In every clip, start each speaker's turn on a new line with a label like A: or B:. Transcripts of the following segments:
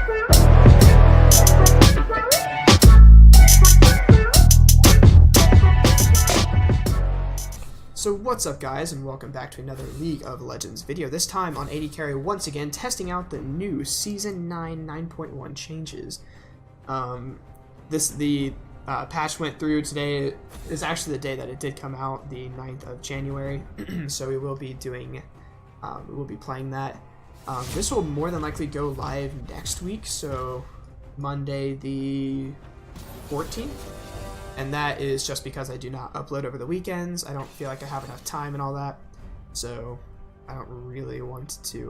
A: So what's up guys, and welcome back to another League of Legends video, this time on AD Carry once again, testing out the new Season 9 9.1 changes. The patch went through today. Is actually the day that it did come out, the 9th of January, so we will be doing, we'll be playing that. This will more than likely go live next week, so Monday the 14th. And that is just because I do not upload over the weekends. I don't feel like I have enough time and all that. So I don't really want to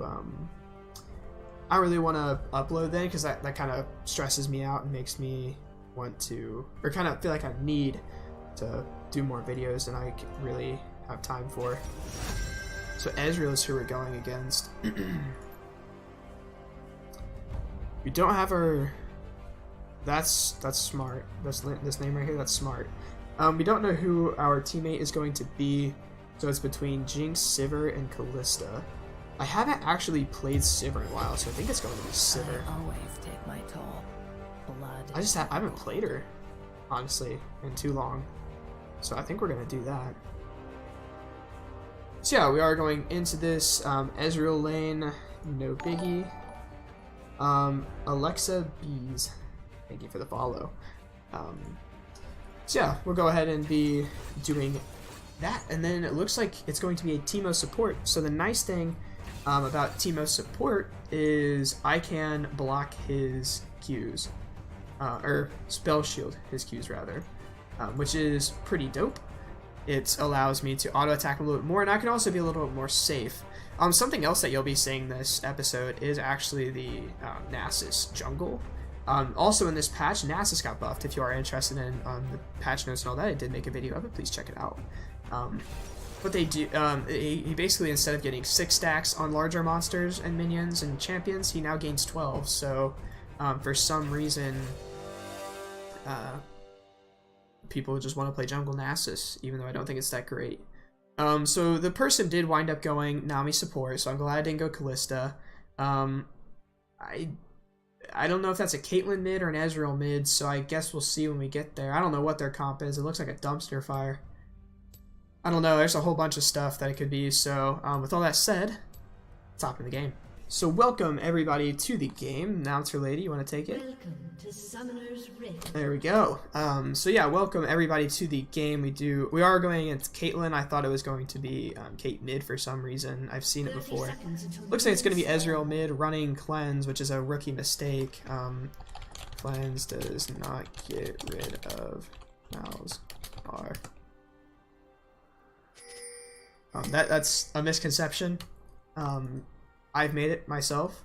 A: upload then, because that kind of stresses me out and makes me want to, or kind of feel like I need to do more videos than I really have time for. So Ezreal is who we're going against. We don't have our... That's smart. This name right here, that's smart. We don't know who our teammate is going to be, so it's between Jinx, Sivir, and Kalista. I haven't actually played Sivir in a while, so I think it's going to be Sivir.
B: I always take my toll. Blood.
A: I haven't played her, honestly, in too long. So I think we're gonna do that. So yeah, we are going into this Ezreal lane, no biggie. Alexa Bees. Thank you for the follow. So yeah, we'll go ahead and be doing that, and then it looks like it's going to be a Teemo support. So the nice thing about Teemo support is I can block his Qs, or spell shield his Qs rather, which is pretty dope. It allows me to auto attack a little bit more, and I can also be a little bit more safe. Something else that you'll be seeing this episode is actually the Nasus jungle. Also in this patch, Nasus got buffed. If you are interested in the patch notes and all that, I did make a video of it. Please check it out. What they do, he basically, instead of getting 6 stacks on larger monsters and minions and champions, he now gains 12. So for some reason, people just want to play jungle Nasus, even though I don't think it's that great. So the person did wind up going Nami support, so I'm glad I didn't go Kalista. I don't know if that's a Caitlyn mid or an Ezreal mid, so I guess we'll see when we get there. I don't know what their comp is. It looks like a dumpster fire. I don't know. There's a whole bunch of stuff that it could be. So with all that said, top of the game. So welcome everybody to the game. Announcer lady, you want to take it?
B: Welcome to Summoner's Rift.
A: There we go. So yeah, welcome everybody to the game. We are going against Caitlyn. I thought it was going to be Kate mid for some reason. I've seen it before. Looks like it's going to be Ezreal mid running Cleanse, which is a rookie mistake. Cleanse does not get rid of mouse bar. That's a misconception. I've made it myself.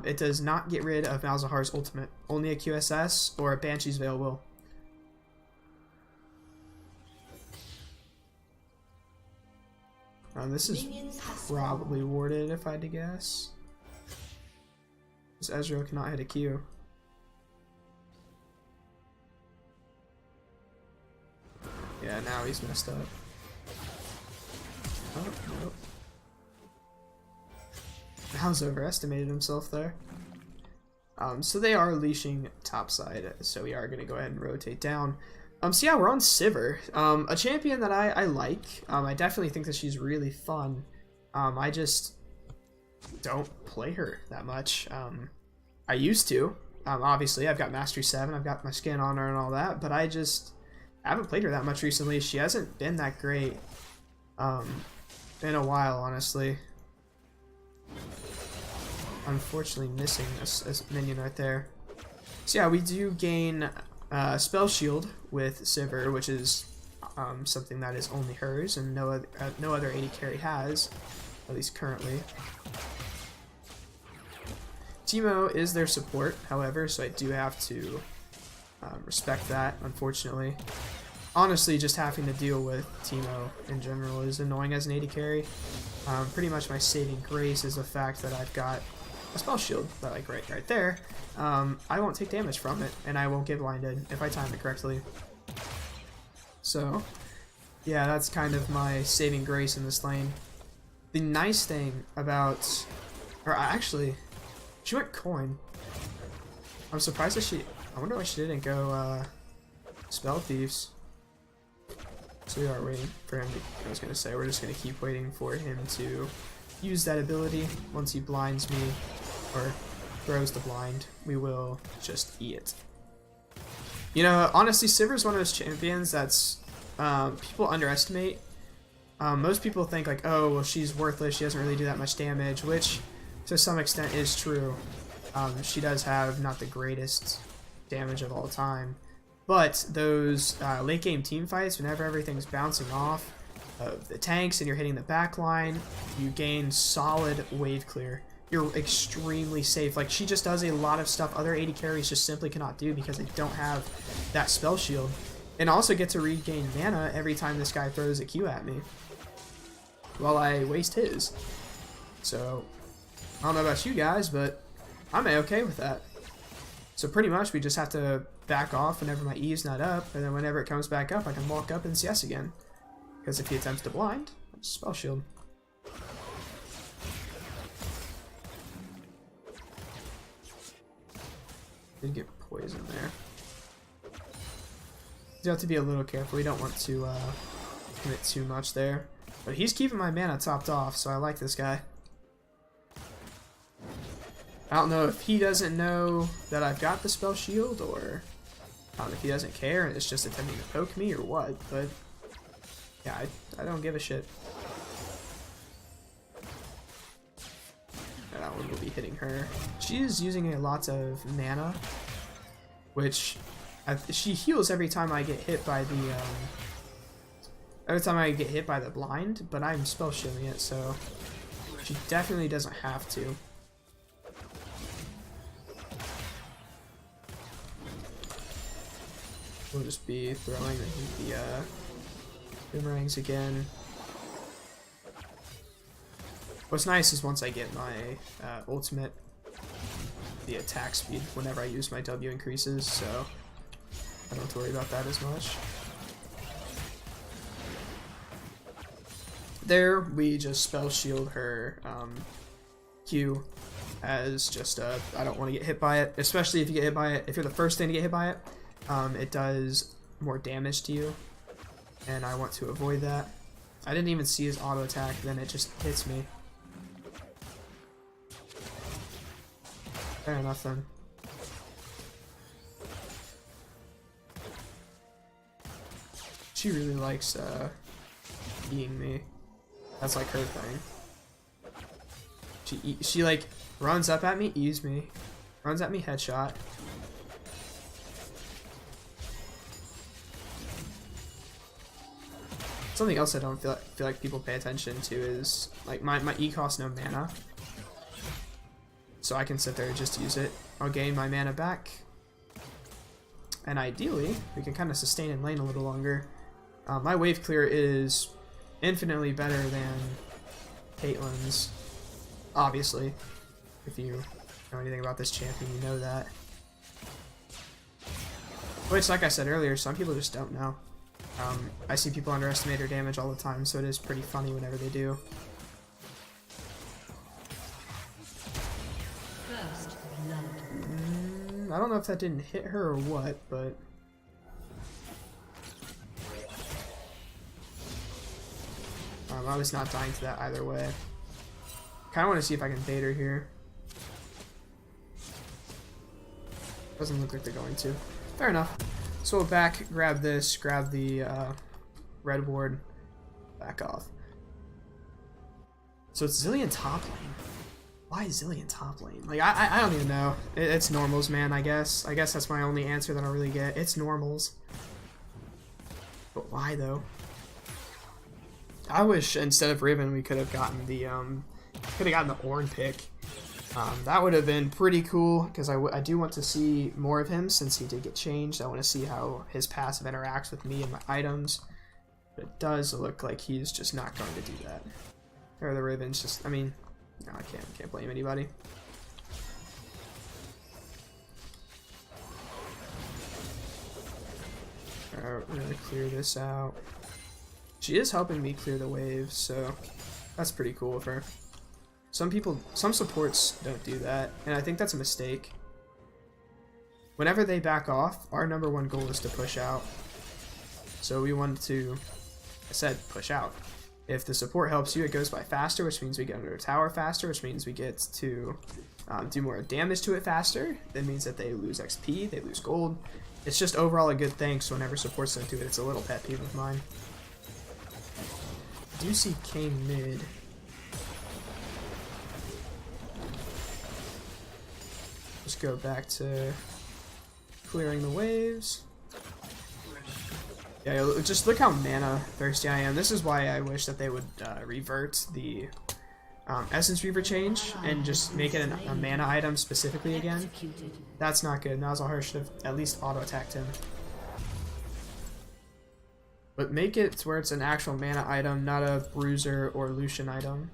A: It does not get rid of Malzahar's ultimate. Only a QSS or a Banshee's Veil will. This is probably warded if I had to guess. This Ezreal cannot hit a Q. Yeah, now he's messed up. Oh, nope. Mal's overestimated himself there. So they are leashing topside, so we are going to go ahead and rotate down. So yeah, we're on Sivir, a champion that I like. I definitely think that she's really fun. I just don't play her that much. I used to. Obviously, I've got Mastery 7, I've got my skin on her and all that, but I just haven't played her that much recently. She hasn't been that great in a while, honestly. Unfortunately missing a minion right there. So yeah, we do gain spell shield with Sivir, which is something that is only hers and no other AD carry has, at least currently. Teemo is their support, however, so I do have to respect that, unfortunately. Honestly, just having to deal with Teemo in general is annoying as an AD carry. Pretty much my saving grace is the fact that I've got a spell shield, that like right there. I won't take damage from it, and I won't get blinded if I time it correctly. So, yeah, that's kind of my saving grace in this lane. The nice thing about, or actually, she went coin. I'm surprised that I wonder why she didn't go Spell Thieves. So we are waiting for him to, I was gonna say, we're just gonna keep waiting for him to use that ability. Once he blinds me, or throws the blind, we will just eat it. You know, honestly, Sivir's one of those champions that's, people underestimate. Most people think like, oh, well, she's worthless, she doesn't really do that much damage, which to some extent is true. She does have not the greatest damage of all time. But those late game team fights, whenever everything's bouncing off of the tanks and you're hitting the back line, you gain solid wave clear. You're extremely safe. Like, she just does a lot of stuff other AD carries just simply cannot do because they don't have that spell shield. And also get to regain mana every time this guy throws a Q at me, while I waste his. So, I don't know about you guys, but I'm okay with that. So pretty much we just have to back off whenever my E is not up, and then whenever it comes back up, I can walk up and CS again. Because if he attempts to blind, spell shield. Did get poison there. You have to be a little careful. We don't want to commit too much there. But he's keeping my mana topped off, so I like this guy. I don't know if he doesn't know that I've got the spell shield, or I don't know if he doesn't care and it's just attempting to poke me or what, but yeah, I don't give a shit. That one will be hitting her. She is using a lot of mana, which she heals every time I get hit by the blind, but I'm spell shielding it, so she definitely doesn't have to. We'll just be throwing the boomerangs again. What's nice is once I get my ultimate, the attack speed whenever I use my W increases, so I don't have to worry about that as much. There, we just spell shield her Q as just I don't want to get hit by it, especially if you get hit by it. If you're the first thing to get hit by it, it does more damage to you, and I want to avoid that. I didn't even see his auto attack, then it just hits me. Fair enough then. She really likes eating me. That's like her thing. She like runs up at me, eats me, runs at me, headshot. Something else I don't feel like people pay attention to is like my E costs no mana, so I can sit there and just use it. I'll gain my mana back, and ideally we can kind of sustain in lane a little longer. My wave clear is infinitely better than Caitlyn's, obviously. If you know anything about this champion, you know that. Which, like I said earlier, some people just don't know. I see people underestimate her damage all the time, so it is pretty funny whenever they do.
B: First blood.
A: I don't know if that didn't hit her or what, but I was not dying to that either way. Kind of want to see if I can bait her here. Doesn't look like they're going to. Fair enough. So we'll back, grab this, grab the red ward, back off. So it's Zillion top lane. Why is Zillion top lane? Like, I don't even know. It's normals, man, I guess. I guess that's my only answer that I'll really get. It's normals. But why, though? I wish instead of Riven we could have gotten the Ornn pick. That would have been pretty cool, because I do want to see more of him since he did get changed. I want to see how his passive interacts with me and my items. But it does look like he's just not going to do that. Or the Riven's just, I mean, no, I can't blame anybody. Alright, we're gonna clear this out. She is helping me clear the waves, so that's pretty cool of her. Some supports don't do that, and I think that's a mistake. whenever they back off, our #1 goal is to push out. So we want to, I said, push out. If the support helps you, it goes by faster, which means we get under a tower faster, which means we get to do more damage to it faster. That means that they lose XP, they lose gold. It's just overall a good thing, so whenever support's into it, it's a little pet peeve of mine. I do see Kane mid. Just go back to clearing the waves. Yeah, just look how mana thirsty I am. This is why I wish that they would revert the Essence Reaver change and just make it a mana item specifically again. That's not good. Nazalhar should have at least auto-attacked him. But make it to where it's an actual mana item, not a Bruiser or Lucian item.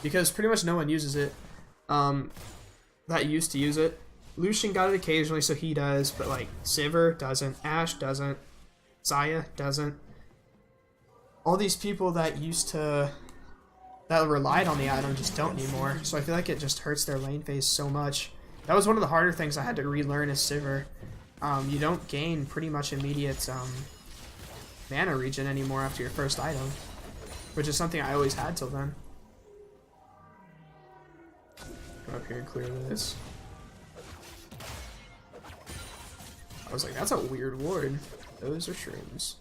A: Because pretty much no one uses it. That used to use it. Lucian got it occasionally, so he does, but like Sivir doesn't, Ashe doesn't, Xayah doesn't. All these people that relied on the item just don't anymore, so I feel like it just hurts their lane phase so much. That was one of the harder things I had to relearn as Sivir. You don't gain pretty much immediate mana regen anymore after your first item, which is something I always had till then. Come up here and clear this. I was like, that's a weird ward. Those are shrooms.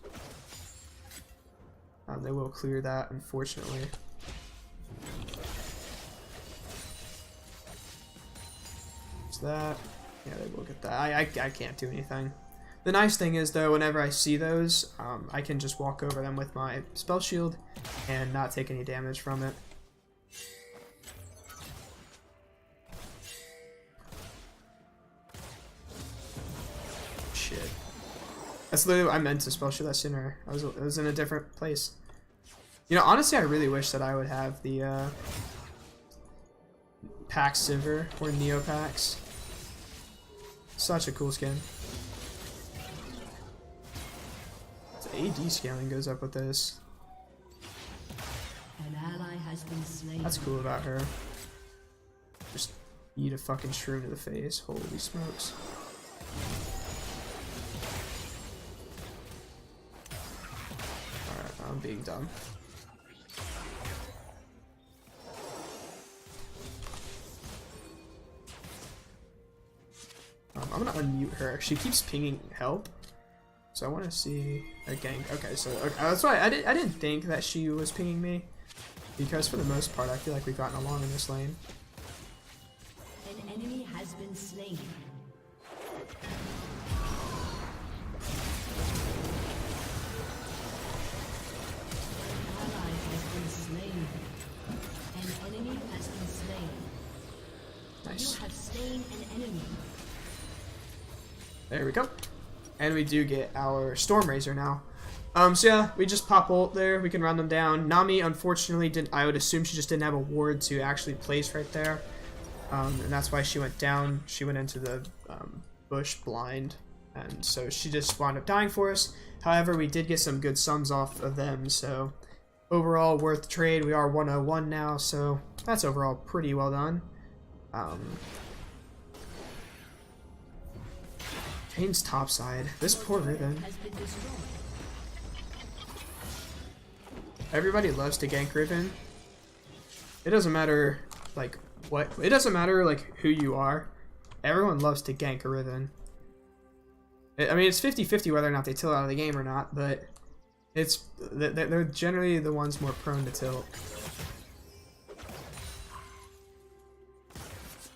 A: They will clear that, unfortunately. What's that? Yeah, they will get that. I can't do anything. The nice thing is, though, whenever I see those, I can just walk over them with my spell shield and not take any damage from it. Shit. That's literally what I meant to spell shield that sooner. I was in a different place. You know, honestly, I really wish that I would have the Pax Sivir or Neopax. Such a cool skin. The AD scaling goes up with this.
B: An ally has been slain.
A: That's cool about her. Just eat a fucking shroom to the face. Holy smokes. Alright, I'm being dumb. I'm gonna unmute her. She keeps pinging help, so I want to see a gank. Okay, so that's why I didn't think that she was pinging me, because for the most part I feel like we've gotten along in this lane.
B: An enemy has been slain. An ally has been slain. An enemy has been slain.
A: Nice.
B: You have slain an enemy.
A: There we go. And we do get our Storm Razor now. So yeah, we just pop ult there. We can run them down. Nami, unfortunately, didn't. I would assume she just didn't have a ward to actually place right there. And that's why she went down. She went into the bush blind. And so she just wound up dying for us. However, we did get some good sums off of them. So overall, worth the trade. We are 101 now. So that's overall pretty well done. Kane's topside. This poor Riven. Everybody loves to gank Riven. It doesn't matter like what. It doesn't matter like who you are. Everyone loves to gank a Riven. I mean, it's 50-50 whether or not they tilt out of the game or not, but they're generally the ones more prone to tilt.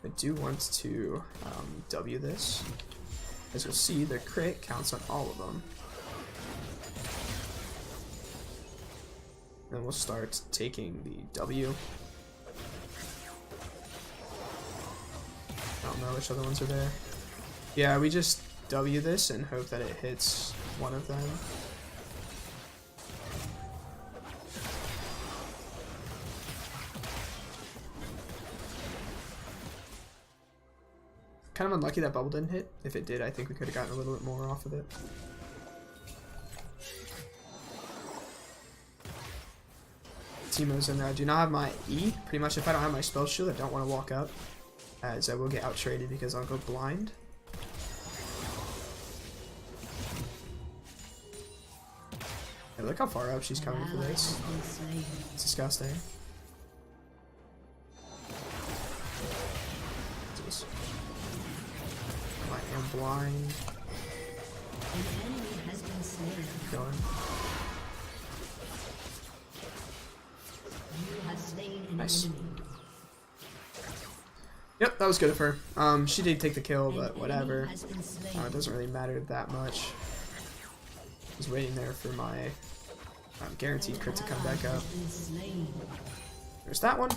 A: I do want to W this. As you'll see, the crit counts on all of them. Then we'll start taking the W. I don't know which other ones are there. Yeah, we just W this and hope that it hits one of them. Kind of unlucky that bubble didn't hit. If it did, I think we could have gotten a little bit more off of it. Teemo's in there. I do not have my E. Pretty much if I don't have my spell shield, I don't want to walk up. as I will get out traded because I'll go blind. Hey, look how far up she's coming for this. It's disgusting. Jesus. I am blind.
B: An enemy has been slain.
A: Going.
B: You have slain an
A: Nice.
B: enemy.
A: Yep, that was good of her. She did take the kill, but
B: An
A: whatever.
B: enemy has been slain.
A: It doesn't really matter that much. I was waiting there for my guaranteed crit to come back up.
B: Has been slain.
A: There's that one.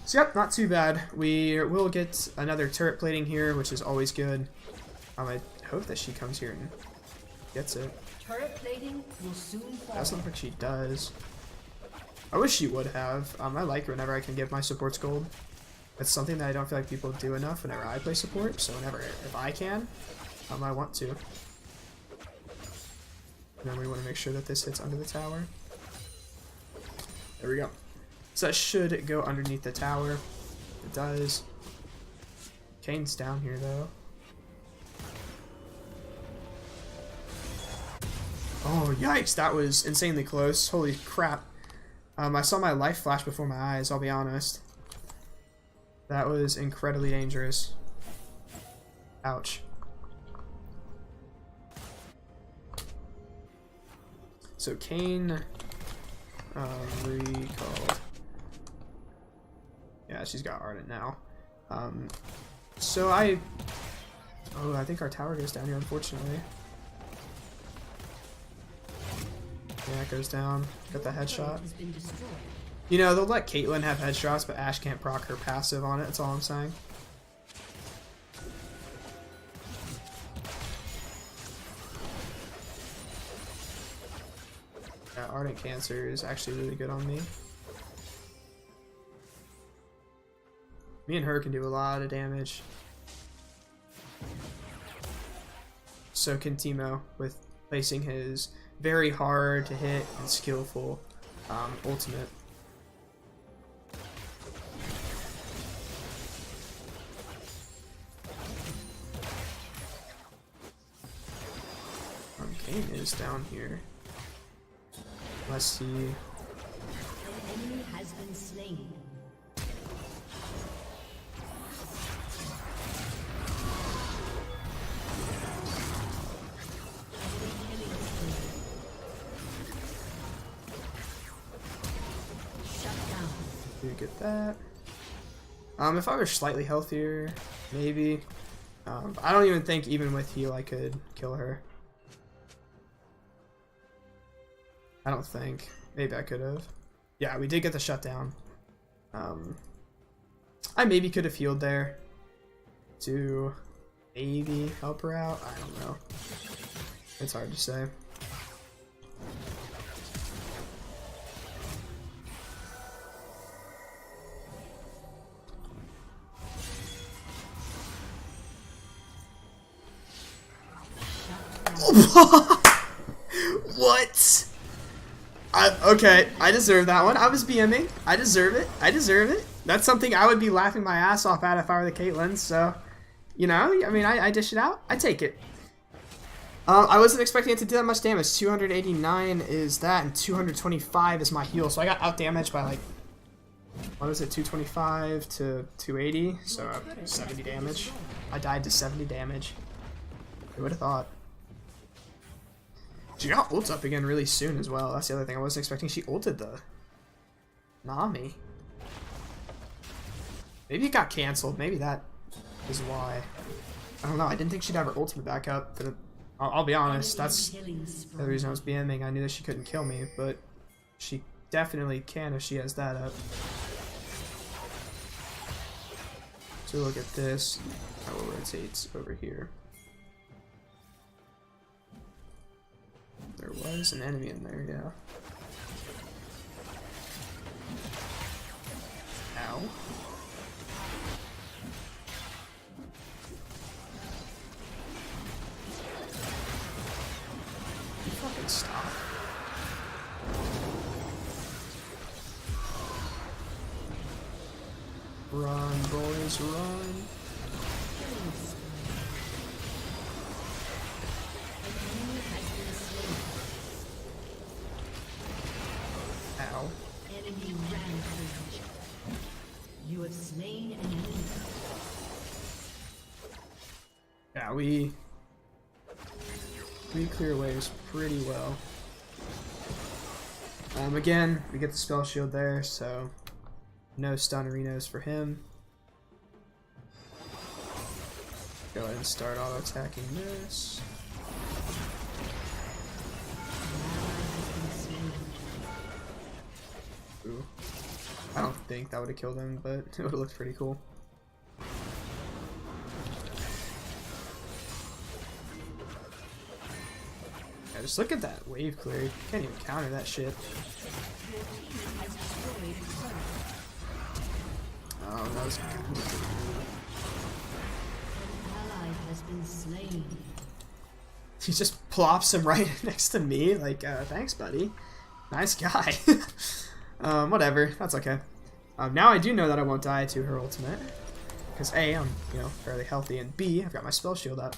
A: So yep, not too bad. We will get another turret plating here, which is always good. I hope that she comes here and gets it.
B: Turret plating will soon fall.
A: Doesn't look like she does. I wish she would have. I like whenever I can give my supports gold. It's something that I don't feel like people do enough whenever I play support, so if I can, I want to. And then we want to make sure that this hits under the tower. There we go. So that should go underneath the tower. It does. Kane's down here though. Oh yikes, that was insanely close. Holy crap. I saw my life flash before my eyes, I'll be honest. That was incredibly dangerous. Ouch. So Kane recalled. Yeah, she's got Ardent now. So I think our tower goes down here, unfortunately. Yeah, it goes down. Got the headshot.
B: Has been destroyed.
A: You know, they'll let Caitlyn have headshots, but Ashe can't proc her passive on it, that's all I'm saying. Yeah, Ardent Cancer is actually really good on me. Me and her can do a lot of damage. So can Teemo with placing his very hard to hit and skillful ultimate. Kane is down here. Let's see.
B: An enemy has been slain. Shut down.
A: Do get that. If I were slightly healthier, maybe. I don't even think even with heal I could kill her. I don't think. Maybe I could have. Yeah, we did get the shutdown. I maybe could have healed there to maybe help her out. I don't know. It's hard to say. What? Okay, I deserve that one. I was BMing. I deserve it. I deserve it. That's something I would be laughing my ass off at if I were the Caitlyn, so, you know, I mean, I dish it out. I take it. I wasn't expecting it to do that much damage. 289 is that, and 225 is my heal, so I got out-damaged by, like, what was it, 225 to 280, so 70 damage. I died to 70 damage. Who would have thought? She got ults up again really soon as well. That's the other thing I wasn't expecting. She ulted the Nami. Maybe it got canceled. Maybe that is why. I don't know. I didn't think she'd have her ultimate back up. For the, I'll be honest. That's the reason I was BMing. I knew that she couldn't kill me, but she definitely can if she has that up. So look at this. I will rotate over here. There was an enemy in there, yeah. Ow. You fucking stop. Run, boys, run. Yeah, we clear waves pretty well. Again, we get the spell shield there, so no stun arenas for him. Go ahead and start auto attacking this. Ooh. I don't think that would have killed him, but it would have looked pretty cool. Yeah, just look at that wave clear. You can't even counter that shit. Oh, that was
B: has been slain.
A: He just plops him right next to me. Like, thanks, buddy. Nice guy. Whatever. That's okay. Now I do know that I won't die to her ultimate. Because A, I'm, fairly healthy, and B, I've got my spell shield up.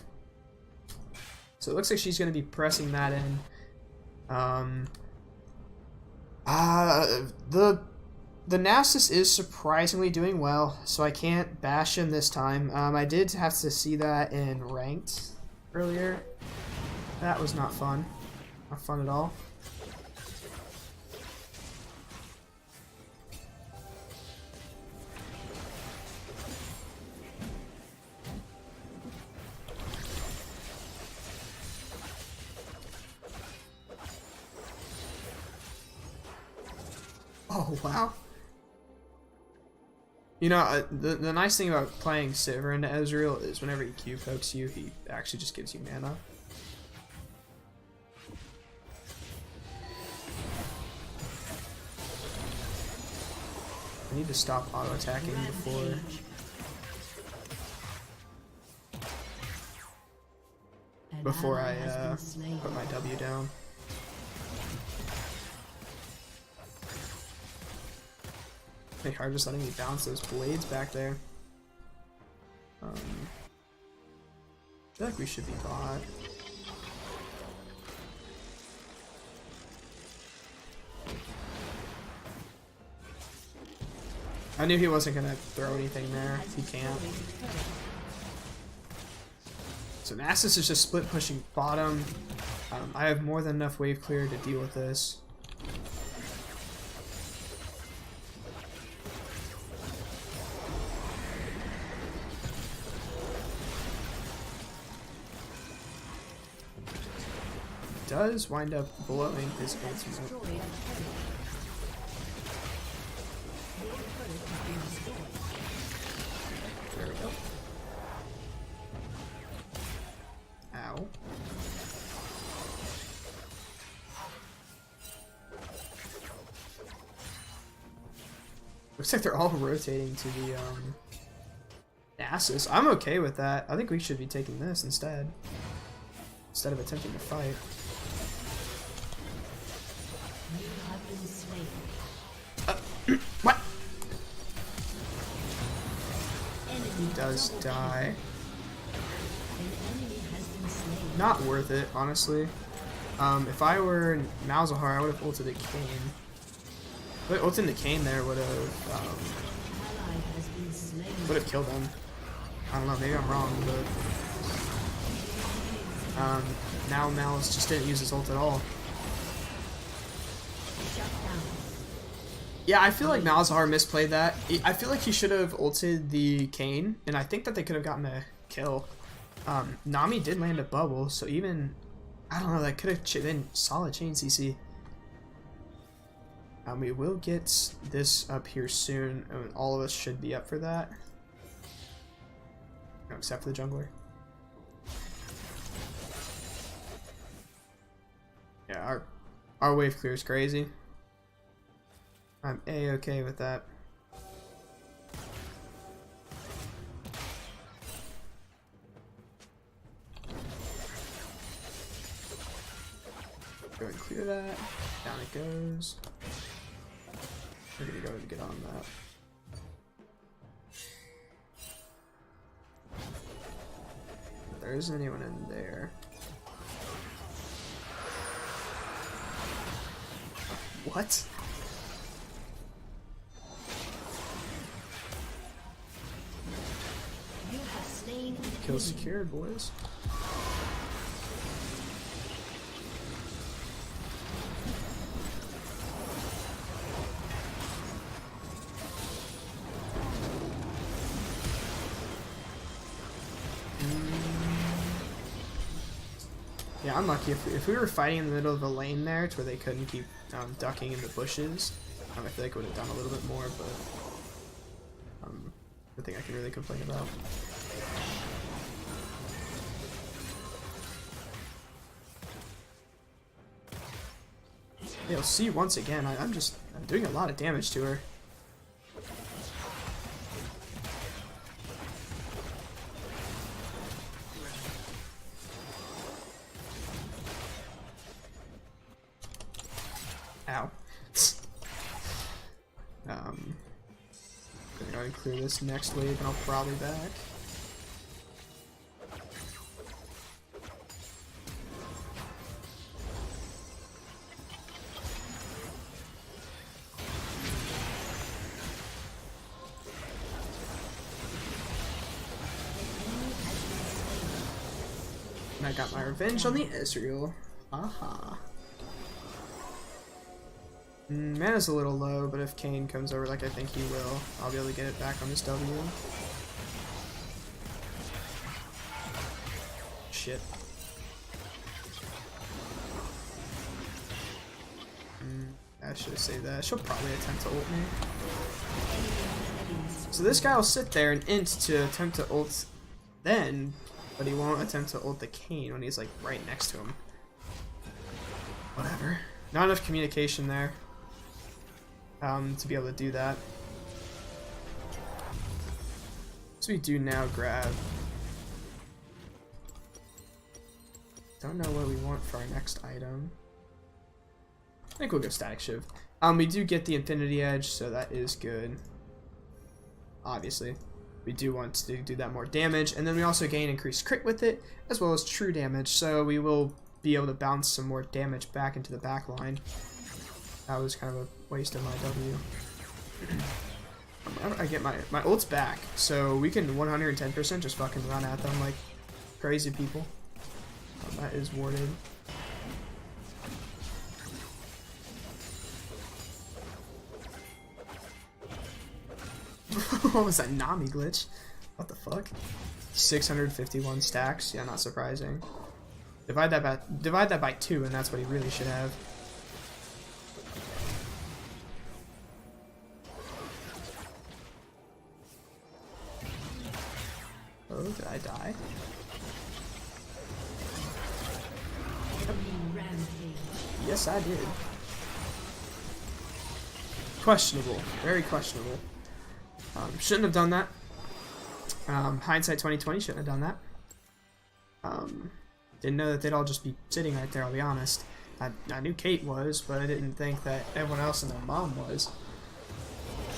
A: So it looks like she's going to be pressing that in. The Nasus is surprisingly doing well, so I can't bash him this time. I did have to see that in ranked earlier. That was not fun. Not fun at all. Oh, wow. The nice thing about playing Sivir into Ezreal is whenever he Q pokes you, he actually just gives you mana. I need to stop auto-attacking before I put my W down. They are just letting me bounce those blades back there. I feel like we should be bot. I knew he wasn't gonna throw anything there. He can't. So Nasus is just split pushing bottom. I have more than enough wave clear to deal with this. Does wind up blowing his ultimate. There we go. Ow. Looks like they're all rotating to the Nasus. I'm okay with that. I think we should be taking this instead of attempting to fight. What? He does die. Not worth it, honestly. If I were Malzahar, I would have ulted at Kayn. But ulting the Kayn there would have killed him. I don't know, maybe I'm wrong, but now Malz just didn't use his ult at all. Yeah, I feel like Malzahar misplayed that. I feel like he should have ulted the Kayn, and I think that they could have gotten a kill. Nami did land a bubble, so even, I don't know, that could have been solid chain CC. We will get this up here soon, and all of us should be up for that. No, except for the jungler. Yeah, our wave clear is crazy. I'm A-okay with that. Go ahead and clear that. Down it goes. We're gonna go ahead and get on that. If there isn't anyone in there. What? Kill secured, boys. Yeah, unlucky. If we were fighting in the middle of the lane there to where they couldn't keep ducking in the bushes, I feel like I would have done a little bit more, but nothing I can really complain about. You'll see once again, I'm doing a lot of damage to her. Ow. Gonna go ahead and clear this next wave and I'll probably back. And I got my revenge on the Ezreal. Aha. Mana's a little low, but if Kane comes over like I think he will, I'll be able to get it back on this W. Shit. I should have saved that. She'll probably attempt to ult me. So this guy will sit there and int to attempt to ult then, but he won't attempt to ult the Kane when he's like right next to him. Whatever. Not enough communication there. To be able to do that. So we do now grab. Don't know what we want for our next item. I think we'll go Static Shiv. We do get the Infinity Edge, so that is good. Obviously. We do want to do that more damage, and then we also gain increased crit with it, as well as true damage, so we will be able to bounce some more damage back into the back line. That was kind of a waste of my W. I get my ult's back, so we can 110% just fucking run at them like crazy people. That is warded. What was that Nami glitch? What the fuck? 651 stacks? Yeah, not surprising. Divide that by 2, and that's what he really should have. Oh, did I die? Yes, I did. Questionable. Very questionable. Shouldn't have done that. Hindsight 2020, shouldn't have done that. Didn't know that they'd all just be sitting right there, I'll be honest. I knew Kate was, but I didn't think that everyone else and their mom was.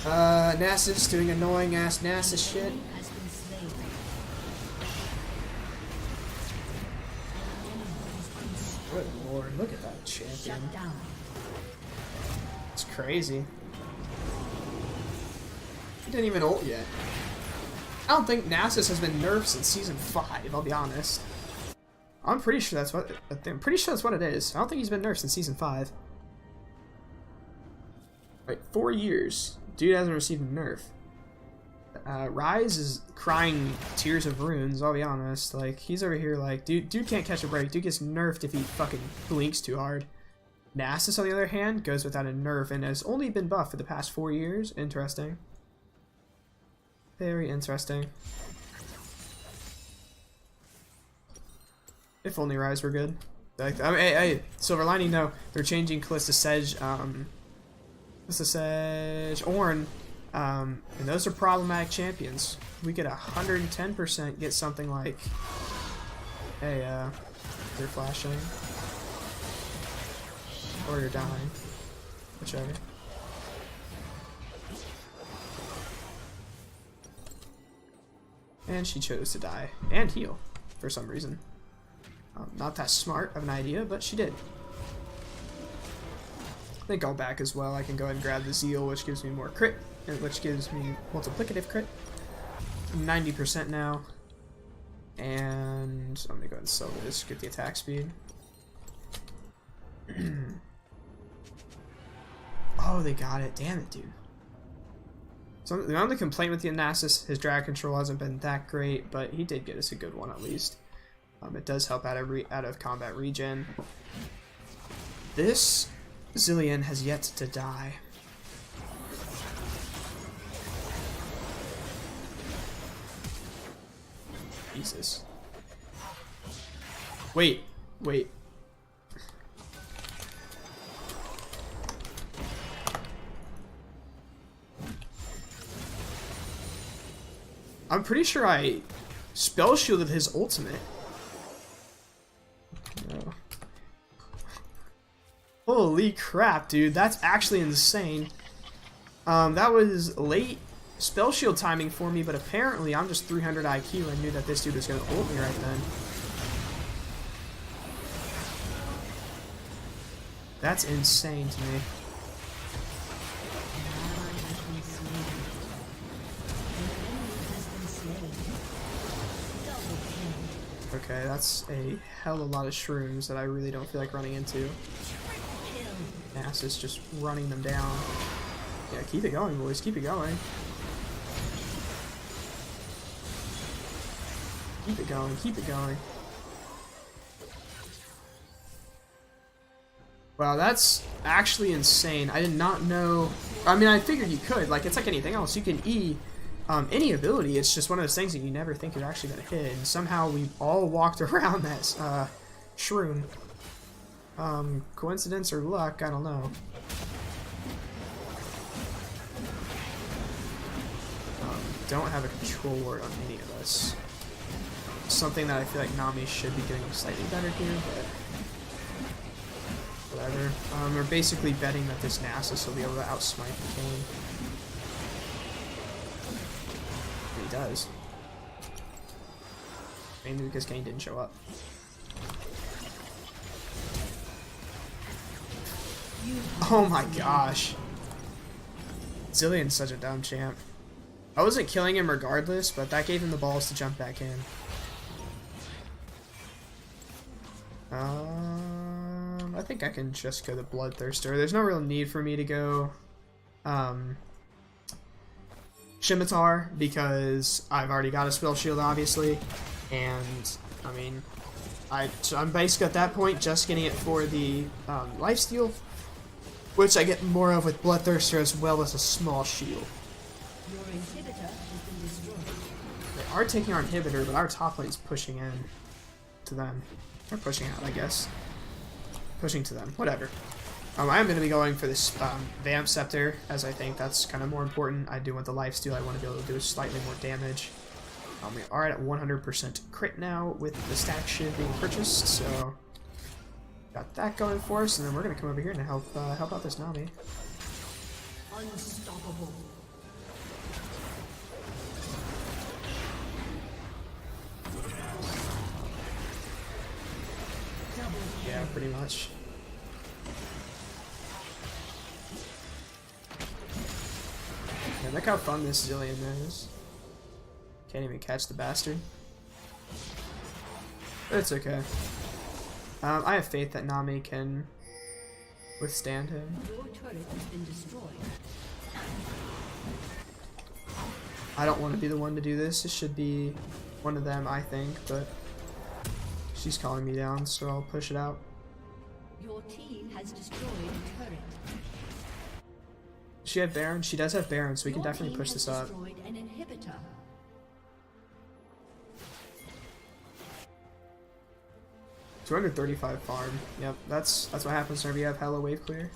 A: Nasus doing annoying ass Nasus shit. Good lord, look at that champion. It's crazy. He didn't even ult yet. I don't think Nasus has been nerfed since season 5, I'll be honest. I'm pretty sure that's what it is. I don't think he's been nerfed since season 5. Like 4 years. Dude hasn't received a nerf. Rise is crying tears of runes, I'll be honest. Like, he's over here like, dude can't catch a break. Dude gets nerfed if he fucking blinks too hard. Nasus, on the other hand, goes without a nerf and has only been buffed for the past 4 years. Interesting. Very interesting. If only Rise were good. Like, I mean, hey, Silver Lining, no. They're changing Kalista Sedge, Ornn, and those are problematic champions. We get 110% get something like, hey, they're flashing. Or you're dying. Whichever. And she chose to die. And heal. For some reason. Not that smart of an idea, but she did. I think I'll back as well. I can go ahead and grab the Zeal, which gives me more crit, and which gives me multiplicative crit. 90% now. And I'm gonna go ahead and sell this, get the attack speed. Oh, they got it. Damn it, dude. So the only complaint with the Anasis, his drag control hasn't been that great, but he did get us a good one at least. It does help out of combat regen. This Zilean has yet to die. Jesus. Wait. I'm pretty sure I spell shielded his ultimate. No. Holy crap, dude. That's actually insane. That was late spell shield timing for me, but apparently I'm just 300 IQ and knew that this dude was going to ult me right then. That's insane to me. Okay, that's a hell of a lot of shrooms that I really don't feel like running into. Nasus just running them down. Yeah, keep it going, boys. Keep it going. Keep it going. Keep it going. Wow, that's actually insane. I did not know. I mean, I figured you could. Like, it's like anything else. You can E any ability. It's just one of those things that you never think you're actually going to hit. And somehow we all walked around that shroom. Coincidence or luck? I don't know. Don't have a control word on any of us. Something that I feel like Nami should be getting slightly better here, but whatever. We're basically betting that this Nasus will be able to outsmite the Kane. And he does. Mainly because Kane didn't show up. Oh my gosh. Zilean's such a dumb champ. I wasn't killing him regardless, but that gave him the balls to jump back in. I think I can just go the Bloodthirster. There's no real need for me to go Scimitar because I've already got a spell shield, obviously, and I mean, I'm basically at that point just getting it for the lifesteal, which I get more of with Bloodthirster as well as a small shield.
B: Your inhibitor has been destroyed.
A: They are taking our inhibitor, but our top lane is pushing in to them. Or pushing out, I guess. Pushing to them. Whatever. I am going to be going for this Vamp Scepter, as I think that's kind of more important. I do want the lifesteal. I want to be able to do slightly more damage. We are at 100% crit now with the static shiv being purchased, so got that going for us, and then we're going to come over here and help out this Nami.
B: Unstoppable.
A: Yeah, pretty much. Yeah, look how fun this Zilean is. Can't even catch the bastard. But it's okay. I have faith that Nami can withstand him.
B: Your turret has been destroyed.
A: I don't want to be the one to do this. It should be one of them, I think, but she's calling me down, so I'll push it out.
B: Your team has destroyed a turret.
A: She had Baron? She does have Baron, so we can definitely push this up.
B: Destroyed an inhibitor.
A: $235 farm. Yep, that's what happens whenever you have hella wave clear.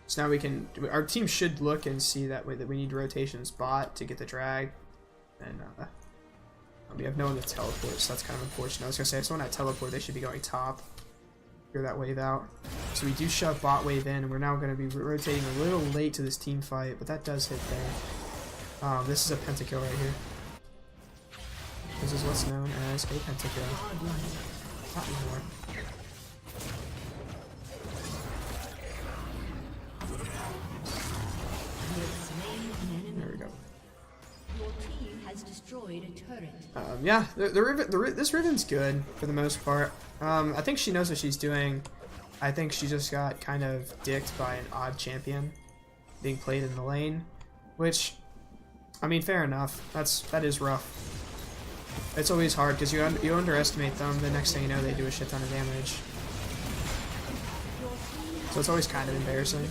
A: So now we can. Our team should look and see that way that we need rotations bot to get the drag, and we have no one to teleport, so that's kind of unfortunate. I was gonna say if someone had teleport, they should be going top. Clear that wave out. So we do shove bot wave in, and we're now going to be rotating a little late to this team fight, but that does hit there. This is a pentakill right here. This is what's known as a pentakill. Not anymore. There we go.
B: Your team has destroyed a turret.
A: Yeah, this Riven's good for the most part. I think she knows what she's doing. I think she just got kind of dicked by an odd champion being played in the lane, which, I mean, fair enough. That is rough. It's always hard because you underestimate them. The next thing you know, they do a shit ton of damage. So it's always kind of embarrassing.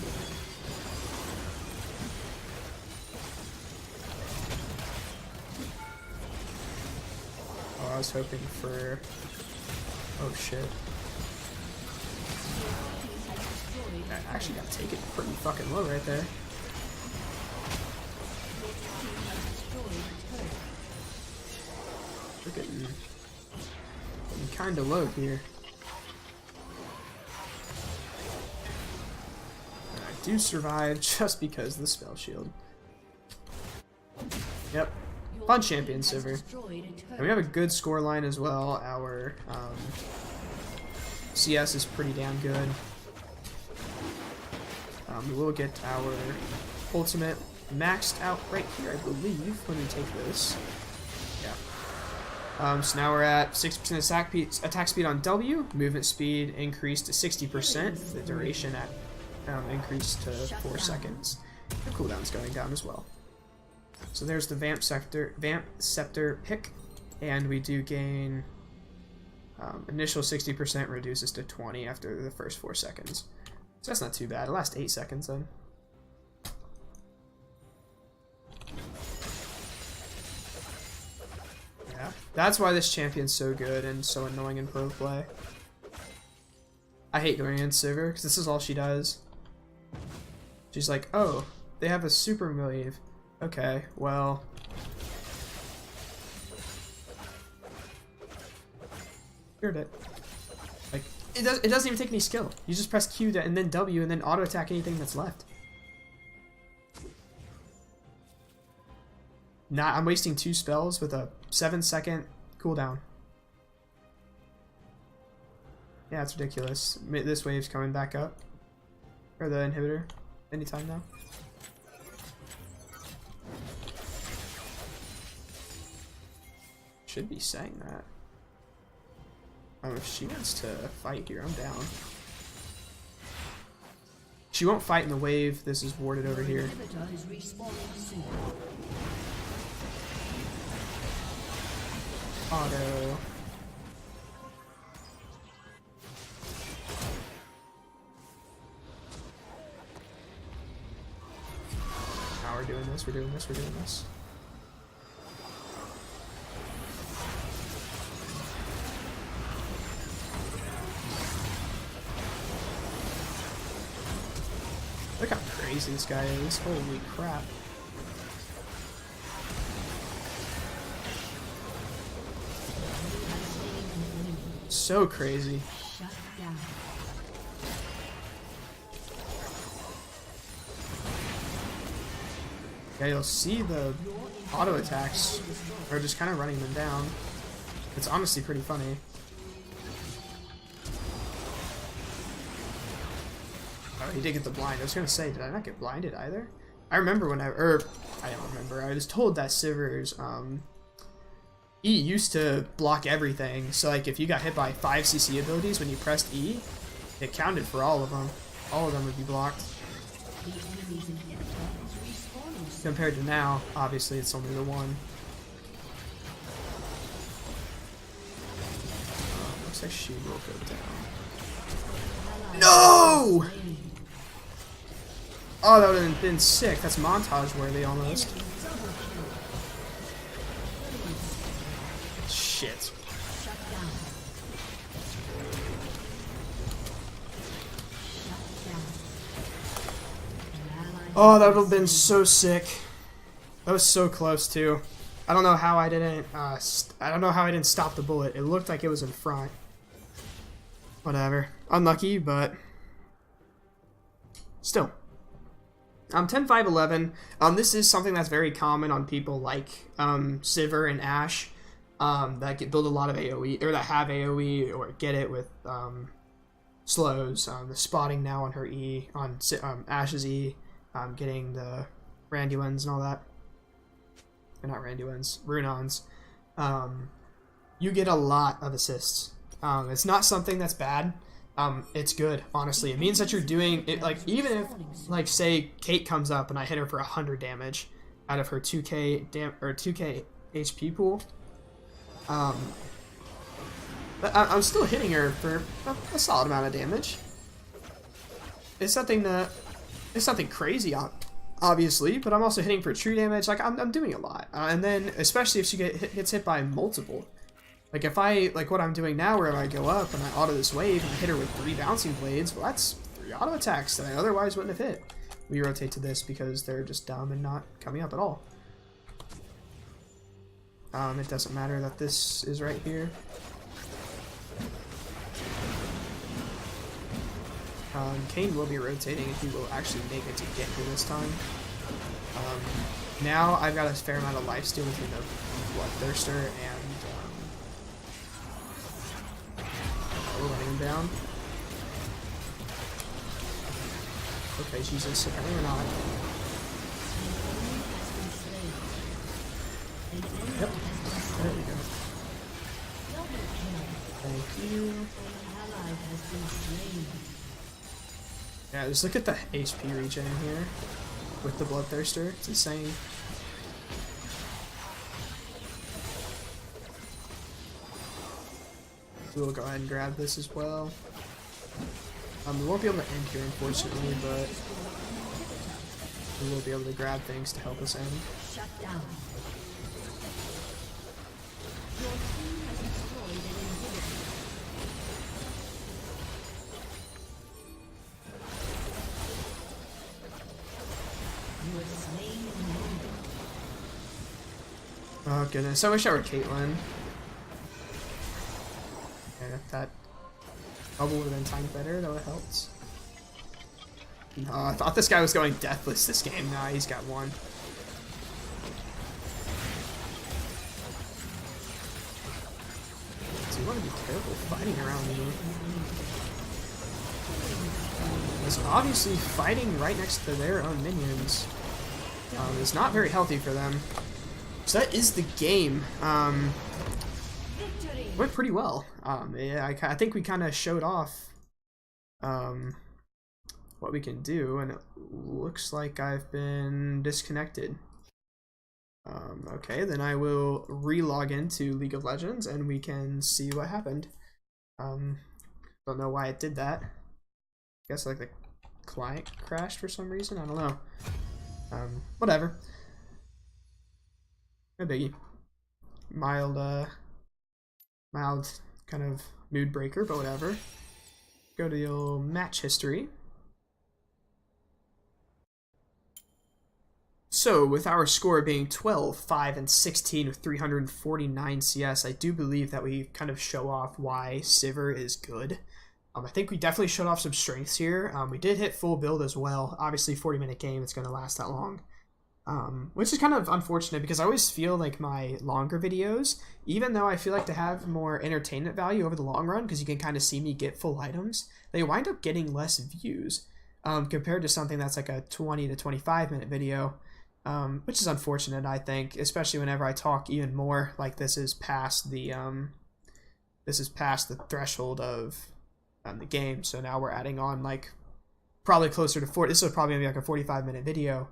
A: Oh, I was hoping for... Oh shit. I actually got taken pretty fucking low right there. We're getting kind of low here. And I do survive just because of the spell shield. Yep. Fun champion, Sivir. And we have a good score line as well. Our CS is pretty damn good. We will get our ultimate maxed out right here, I believe, when we take this. Yeah. So now we're at 60% attack speed on W, movement speed increased to 60%, the duration at increased to 4 seconds. The cooldown's going down as well. So there's the Vamp Scepter pick, and we do gain initial 60% reduces to 20 after the first 4 seconds. So that's not too bad. It lasts 8 seconds then. Yeah, that's why this champion's so good and so annoying in pro play. I hate going against Sivir because this is all she does. She's like, oh, they have a super wave. Okay, well. Cured it. Like, it doesn't even take any skill. You just press Q and then W and then auto attack anything that's left. I'm wasting 2 spells with a 7-second cooldown. Yeah, it's ridiculous. This wave's coming back up. Or the inhibitor. Anytime now. Should be saying that. Oh, if she wants to fight here, I'm down. She won't fight in the wave. This is warded over here. Auto. Now we're doing this, we're doing this, we're doing this. Look how crazy this guy is. Holy crap. So crazy. Yeah, you'll see the auto attacks are just kind of running them down. It's honestly pretty funny. Oh, he did get the blind. I was gonna say, did I not get blinded either? I remember when I don't remember. I was told that Sivir's E used to block everything. So like if you got hit by 5 CC abilities when you pressed E, it counted for all of them. All of them would be blocked. Compared to now, obviously it's only the one. Looks like she will go down. No! Oh, that would have been sick. That's montage worthy almost. Shit. Oh, that would have been so sick. That was so close too. I don't know how I didn't. I don't know how I didn't stop the bullet. It looked like it was in front. Whatever. Unlucky, but still. 10-5-11. This is something that's very common on people like Sivir and Ashe that build a lot of AoE or that have AoE or get it with slows. The spotting now on her E, on Ashe's E. Getting the Randuins and all that. or not Randuins, Runons, you get a lot of assists. It's not something that's bad. It's good, honestly. It means that you're doing it, like, even if, like, say Kate comes up and I hit her for 100 damage out of her 2k 2k HP pool, but I'm still hitting her for a solid amount of damage. It's something crazy, obviously, but I'm also hitting for true damage. Like, I'm doing a lot, and then especially if she gets hit by multiple. Like, if I, like what I'm doing now, where if I go up and I auto this wave and I hit her with 3 bouncing blades, well, that's 3 auto attacks that I otherwise wouldn't have hit. We rotate to this because they're just dumb and not coming up at all. It doesn't matter that this is right here. Kane will be rotating and he will actually make it to get here this time. Now I've got a fair amount of lifesteal between the Bloodthirster and we're running him down. Okay, Jesus, apparently we're not. Yep, there we go. Thank you. Yeah, just look at the HP regen here with the Bloodthirster. It's insane. We'll go ahead and grab this as well. We won't be able to end here, unfortunately, but we will be able to grab things to help us end.
B: Shut down. Your team has destroyed an inhibitor. You have slain an enemy.
A: Oh goodness, I wish I were Caitlyn. Yeah, that bubble would have been timed better, that would have helped. No, I thought this guy was going deathless this game. Nah, he's got one. So you want to be careful fighting around me. It's obviously fighting right next to their own minions. Is not very healthy for them. So that is the game. Went pretty well. Yeah, I think we kind of showed off what we can do, and it looks like I've been disconnected. Okay, then I will re-log into League of Legends and we can see what happened. Don't know why it did that. Guess like the client crashed for some reason, I don't know. Whatever. No biggie. Mild kind of mood breaker, but whatever. Go to the old match history. So, with our score being 12, 5, and 16 with 349 CS, I do believe that we kind of show off why Sivir is good. I think we definitely showed off some strengths here. We did hit full build as well. Obviously, 40-minute game, it's going to last that long. Which is kind of unfortunate because I always feel like my longer videos, even though I feel like to have more entertainment value over the long run, because you can kind of see me get full items, they wind up getting less views compared to something that's like a 20 to 25-minute video. Which is unfortunate, I think, especially whenever I talk even more. Like this is past the threshold of the game. So now we're adding on like probably closer to 40. This is probably gonna be like a 45-minute video.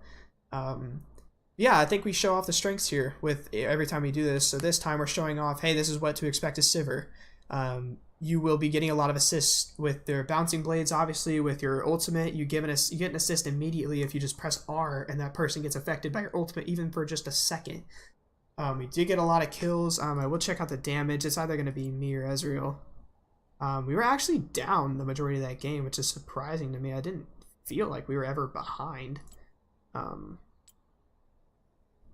A: Yeah, I think we show off the strengths here with every time we do this. So this time we're showing off, hey, this is what to expect as Sivir. You will be getting a lot of assists with their bouncing blades, obviously, with your ultimate. You get an assist immediately if you just press R and that person gets affected by your ultimate even for just a second. We do get a lot of kills. I will check out the damage. It's either going to be me or Ezreal. We were actually down the majority of that game, which is surprising to me. I didn't feel like we were ever behind.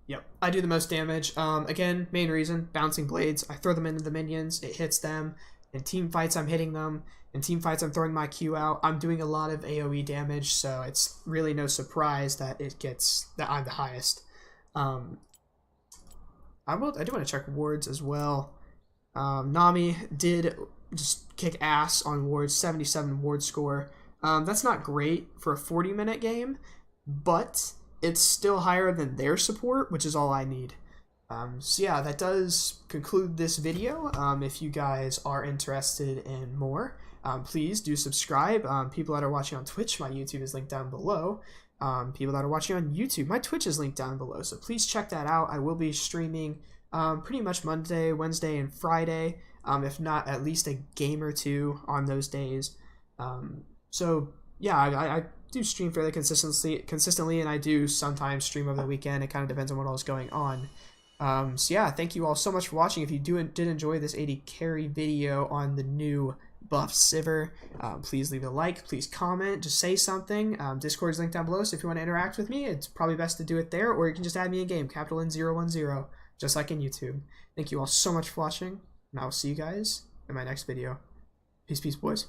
A: Yep, I do the most damage. Again, main reason, bouncing blades. I throw them into the minions, it hits them. In team fights, I'm hitting them. In team fights, I'm throwing my Q out. I'm doing a lot of AoE damage, so it's really no surprise that I'm the highest. I do want to check wards as well. Nami did just kick ass on wards, 77 ward score. That's not great for a 40-minute game, but it's still higher than their support, which is all I need. So yeah, that does conclude this video. If you guys are interested in more, please do subscribe. People that are watching on Twitch, my YouTube is linked down below. People that are watching on YouTube, my Twitch is linked down below, so please check that out. I will be streaming pretty much Monday, Wednesday, and Friday, if not at least a game or two on those days. So yeah, I do stream fairly consistently, and I do sometimes stream over the weekend. It kind of depends on what else is going on. So yeah, thank you all so much for watching. If you did enjoy this AD carry video on the new buff Sivir, please leave a like, please comment, just say something. Discord is linked down below, so if you want to interact with me, it's probably best to do it there, or you can just add me in game, capital N010, just like in YouTube. Thank you all so much for watching, and I will see you guys in my next video. Peace, peace, boys.